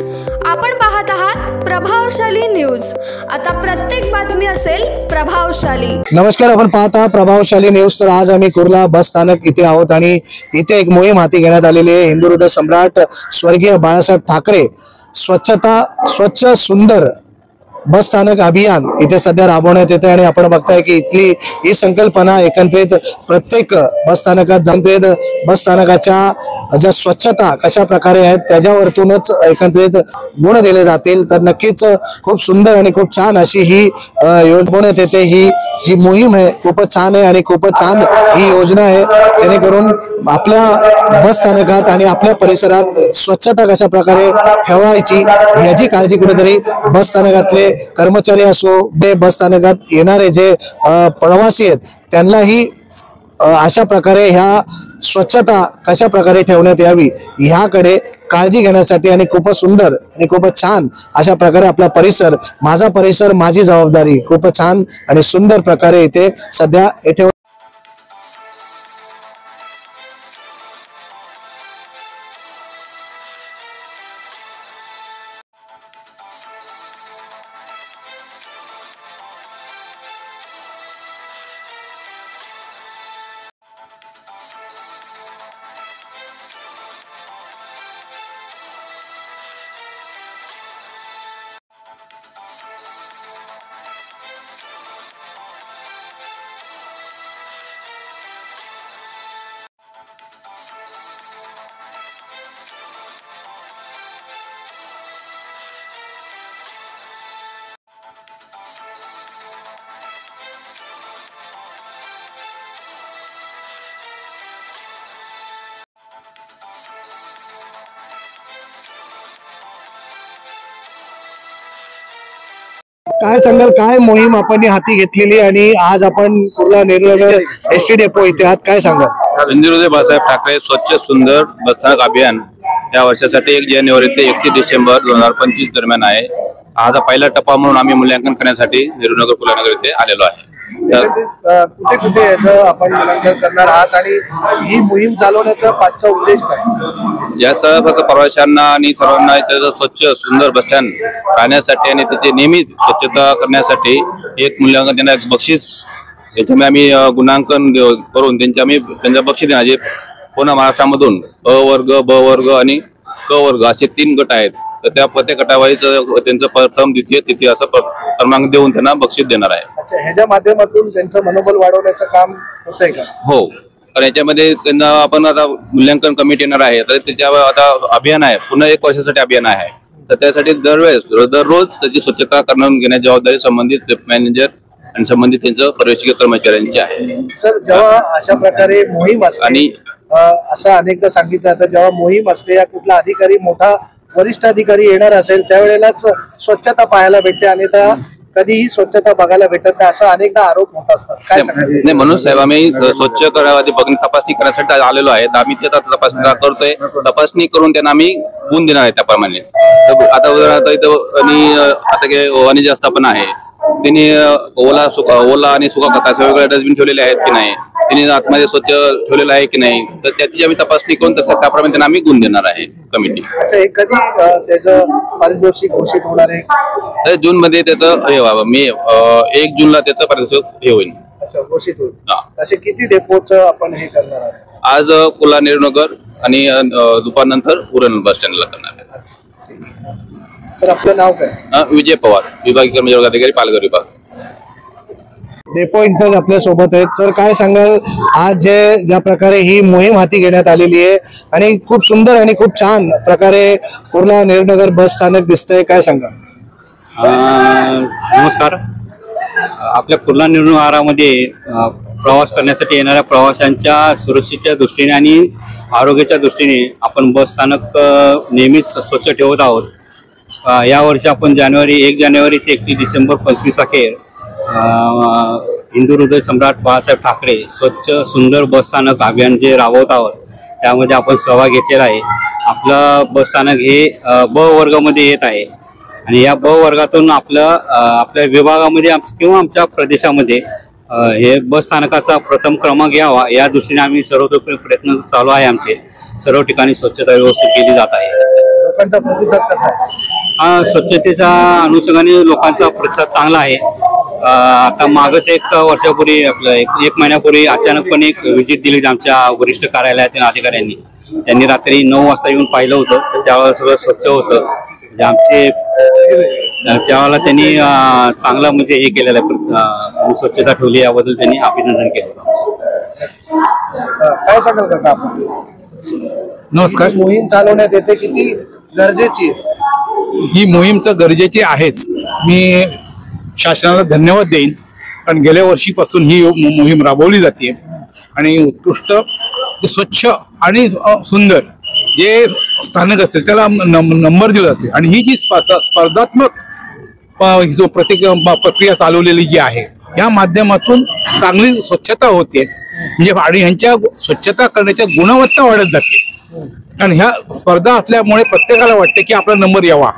आपण पाहत आहात प्रभावशाली न्यूज। आता प्रत्येक बातमी असेल प्रभावशाली। नमस्कार, आपण पाहत आहात प्रभावशाली न्यूज। तर आज आम्ही कुर्ला बस स्थानक इथे आहोत आणि इथे एक मोहीम हाती घेण्यात आलेली आहे। हिंदू हृदय सम्राट स्वर्गीय बाळासाहेब ठाकरे स्वच्छ सुंदर बस स्थानक अभियान इथे सध्या राबवण्यात येते आणि आपण बघताय की इथली ही संकल्पना एकत्रित प्रत्येक बस स्थानकात जाऊन बस स्थानकाच्या ज्या स्वच्छता कशा प्रकारे आहेत त्याच्यावरतूनच एकत्रित गुण दिले जातील। तर नक्कीच खूप सुंदर आणि खूप छान अशी ही योजण्यात येते। ही जी मोहीम आहे खूपच छान आहे आणि खूपच छान ही योजना आहे, जेणेकरून आपल्या बस स्थानकात आणि आपल्या परिसरात स्वच्छता कशा प्रकारे ठेवायची याची काळजी कुठेतरी बस स्थानकातले कर्मचारी असो, बस स्थानकात येणारे जे प्रवासी आहेत त्यांनाही अशा प्रकारे ह्या स्वच्छता कशा प्रकारे ठेवण्यात यावी ह्याकडे काळजी घेण्यासाठी आणि खूपच सुंदर आणि खूपच छान अशा प्रकारे आपला परिसर, माझा परिसर माझी जबाबदारी, खूपच छान आणि सुंदर प्रकारे इथे सध्या येथे काय सांगाल, काय मोहीम आपण हाती घेतलेली आणि आज आपण कुर्ला नेहरूनगर एसटी डेपो इथे आहात, काय सांगाल? हिंदू हृदय बाळासाहेब ठाकरे स्वच्छ सुंदर बसस्थानक अभियान या वर्षासाठी 1 जानेवारी ते 31 डिसेंबर 2025 दरम्यान आहे। आज पहिला टप्पा म्हणून आम्ही मूल्यांकन करण्यासाठी नेहरूनगर कुर्लानगर येथे आलेलो आहे। कुठे कुठे याचं आपण मूल्यांकन करणार आहात आणि ही मोहीम चालवण्याचा पाठचा उद्देश काय? याचा फक्त प्रवाशांना आणि सर्वांना इथे स्वच्छ सुंदर बसस्टँड राहण्यासाठी आणि त्याची नियमित स्वच्छता करण्यासाठी एक मूल्यांकन, त्यांना एक बक्षीस, याच्यामध्ये आम्ही गुणांकन करून त्यांना बक्षीस देणार। जे पूर्ण महाराष्ट्रामधून अ वर्ग, ब वर्ग आणि क वर्ग असे 3 गट आहेत, तर त्या प्रत्येक गटावाईज त्यांचं प्रथम, द्वितीय, तृतीय असं क्रमांक देऊन त्यांना बक्षीस देणार आहे। ह्याच्या माध्यमातून त्यांचं मनोबल वाढवण्याचं काम होतंय का? हो, कारण याच्यामध्ये त्यांना आपण आता मूल्यांकन कमिटी येणार आहे, तर त्याच्यावर आता अभियान आहे, पुन्हा 1 वर्षासाठी अभियान आहे। तर त्यासाठी दररोज त्याची स्वच्छता करून घेण्याची जबाबदारी संबंधित मॅनेजर आणि संबंधित त्यांचं पर्यवेक्षक कर्मचाऱ्यांची आहे। सर, जेव्हा अशा प्रकारे मोहीम असते आणि असं अनेकदा सांगितलं जातं, जेव्हा मोहीम असते या कुठला अधिकारी, मोठा वरिष्ठ अधिकारी येणार असेल त्यावेळेलाच स्वच्छता पाहायला भेटते आणि कधीही स्वच्छता बघायला भेटत नाही, असा अनेकदा आरोप होत असतात। काय नाही, म्हणून साहेब आम्ही स्वच्छ तपासणी करण्यासाठी आलेलो आहे। आम्ही त्याचा तपासणी करतोय, तपासणी करून त्यांना आम्ही गुण देणार आहे त्याप्रमाणे। आता उदाहरणार्थ इथं आता वाणिज्य आस्थापना आहे, त्यांनी ओला आणि सुका कचरा वेगवेगळे डस्टबिन ठेवलेले आहेत की नाही, त्यांनी आतमध्ये स्वच्छ ठेवलेलं आहे की नाही, तर त्याची आम्ही तपासणी करून त्याप्रमाणे त्यांना आम्ही गुण देणार आहे कमिटी। कधी त्याचं पारितोषिक घोषित होणार आहे? जून मध्ये त्याचं हे व्हावं, 1 जूनला त्याचं पारितोषिक हे होईल, घोषित होईल। असे किती डेपोचं आपण हे करणार आहे? आज कुर्ला नेहरूनगर आणि दुपारनंतर उरण बस स्टँडला करणार आहे। तर आपलं नाव काय? विजय पवार, विभागीय कर्मचारी अधिकारी, पालघर विभाग। डेपो इंचार्ज आपल्या सोबत आहेत। सर, काय सांगाल, आज ज्या प्रकारे ही मोहीम हाती घेण्यात आलेली आहे आणि खूप सुंदर आणि खूप छान प्रकारे कुर्ला नेहरूनगर बस स्थानक दिसतंय, काय सांगाल? नमस्कार, आपल्या कुर्ला नेहरूनगरामध्ये प्रवास करण्यासाठी येणाऱ्या प्रवाशांच्या सुरक्षेच्या दृष्टीने आणि आरोग्याच्या दृष्टीने आपण बस स्थानक नेहमीच स्वच्छ ठेवत आहोत। यावर्षी आपण 1 जानेवारी ते 31 डिसेंबर 25 अखेर हिंदू हृदय सम्राट बाळासाहेब ठाकरे स्वच्छ सुंदर बस स्थानक अभियान जे राबवत आहोत त्यामध्ये आपण सहभाग घेतलेला आहे। आपलं बस स्थानक हे ब वर्गामध्ये येत आहे आणि या ब वर्गातून आपल्या विभागामध्ये किंवा आमच्या प्रदेशामध्ये हे बस स्थानकाचा प्रथम क्रमांक यावा या दृष्टीने आम्ही सर्वतोपरी प्रयत्न चालू आहे। आमचे सर्व ठिकाणी स्वच्छता व्यवस्थित केली जात आहे। लोकांचा प्रतिसाद कसा आहे? स्वच्छतेच्या अनुषंगाने लोकांचा प्रतिसाद चांगला आहे. आता मागच एक वर्षापूर्वी आपलं एक महिन्यापूर्वी अचानकपणे एक व्हिजिट दिली होती आमच्या वरिष्ठ कार्यालयातील अधिकाऱ्यांनी. त्यांनी रात्री 9 वाजता येऊन पाहिलं होतं, तर त्यावेळेला सगळं स्वच्छ होतं. म्हणजे आमचे त्यावेळेला त्यांनी चांगला म्हणजे हे केलेलं आहे, स्वच्छता ठेवली याबद्दल त्यांनी अभिनंदन केलं होतं. काय सांगाल काका आपण? नमस्कार. मोहीम चालवण्यात येते, किती गरजेची आहे? ही मोहीम तर गरजेची आहेच. मी शासनाला धन्यवाद देईन, कारण गेल्या वर्षीपासून ही मोहीम राबवली जाते आणि उत्कृष्ट स्वच्छ आणि सुंदर जे स्थानक असेल त्याला नंबर दिला जाते. आणि ही जी स्पर्धात्मक जो प्रक्रिया चालवलेली जी आहे या माध्यमातून चांगली स्वच्छता होते, म्हणजे आणि ह्यांच्या स्वच्छता करण्याच्या गुणवत्ता वाढत जाते. कारण ह्या स्पर्धा असल्यामुळे प्रत्येकाला वाटते की आपला नंबर यावा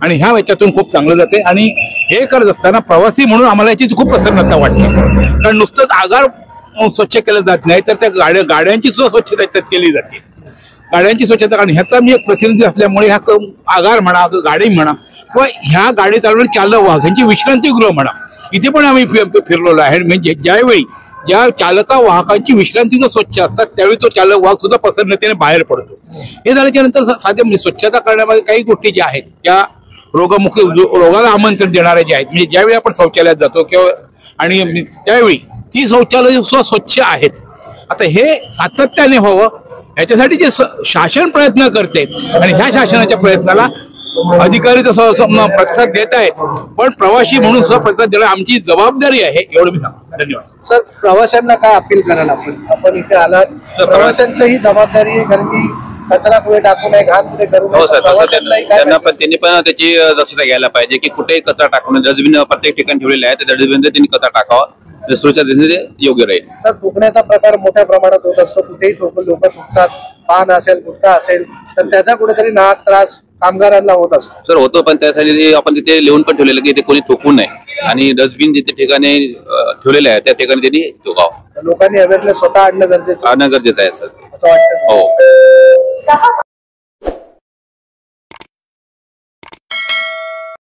आणि ह्या याच्यातून खूप चांगलं जाते. आणि हे करत असताना प्रवासी म्हणून आम्हाला याची खूप प्रसन्नता वाटते, कारण नुसतंच आगार स्वच्छ केलं जात नाही, तर त्या गाड्यांची सुद्धा स्वच्छता त्यात केली जाते. गाड्यांची स्वच्छता, कारण ह्याचा मी एक प्रतिनिधी असल्यामुळे ह्या आगार म्हणा, गाडी म्हणा, किंवा ह्या गाडी चालवणारे चालक वाहक यांची विश्रांतीगृह म्हणा, इथे पण आम्ही फिरलेलो आहे. म्हणजे ज्यावेळी ज्या चालका वाहकांची विश्रांतीगृह स्वच्छ असतात त्यावेळी तो चालक वाहक सुद्धा प्रसन्नतेने बाहेर पडतो. हे झाल्याच्या नंतर साधे म्हणजे स्वच्छता करण्यामध्ये काही गोष्टी ज्या आहेत त्या रोगाला आमंत्रण देणाऱ्या ज्या आहेत, म्हणजे ज्यावेळी आपण शौचालयात जातो किंवा आणि त्यावेळी ती शौचालय स्वच्छ आहेत. आता हे सातत्याने व्हावं याच्यासाठी जे शासन प्रयत्न करते आणि ह्या शासनाच्या प्रयत्नाला अधिकारी तसं प्रतिसाद देत आहेत, पण प्रवासी म्हणून सुद्धा प्रतिसाद देणं आमची जबाबदारी आहे, एवढं मी सांगतो. धन्यवाद. सर, प्रवाशांना काय अपील कराल आपण इथे आलात? प्रवाशांची ही जबाबदारी आहे, कारण की कचरा कुठे टाकू नये, घाण कुठे करू नये. हो सर, त्यांनी पण त्याची दक्षता घ्यायला पाहिजे की कुठेही कचरा टाकू नये. डस्टबिन प्रत्येक ठिकाणी ठेवलेले आहे, त्या डस्टबिन त्यांनी कचरा टाकावा, सुरक्षा देणे योग्य राहील. सर, थुंकण्याचा प्रकार मोठ्या प्रमाणात होत असतो, कुठेही लोक थुंकतात, पान असेल, गुटखा असेल, तर त्याचा कुठेतरी नाक त्रास कामगारांना होत असतो. सर होतो, पण त्यासाठी आपण तिथे लिहून पण ठेवलेलं की ते कोणी थुकू नये आणि डस्टबिन जिथे ठिकाणी ठेवलेले आहे त्या ठिकाणी त्यांनी थुकावं. लोकांनी अवेअरनेस स्वतः आणणं गरजेचं आहे सर, असं वाटतं. हो.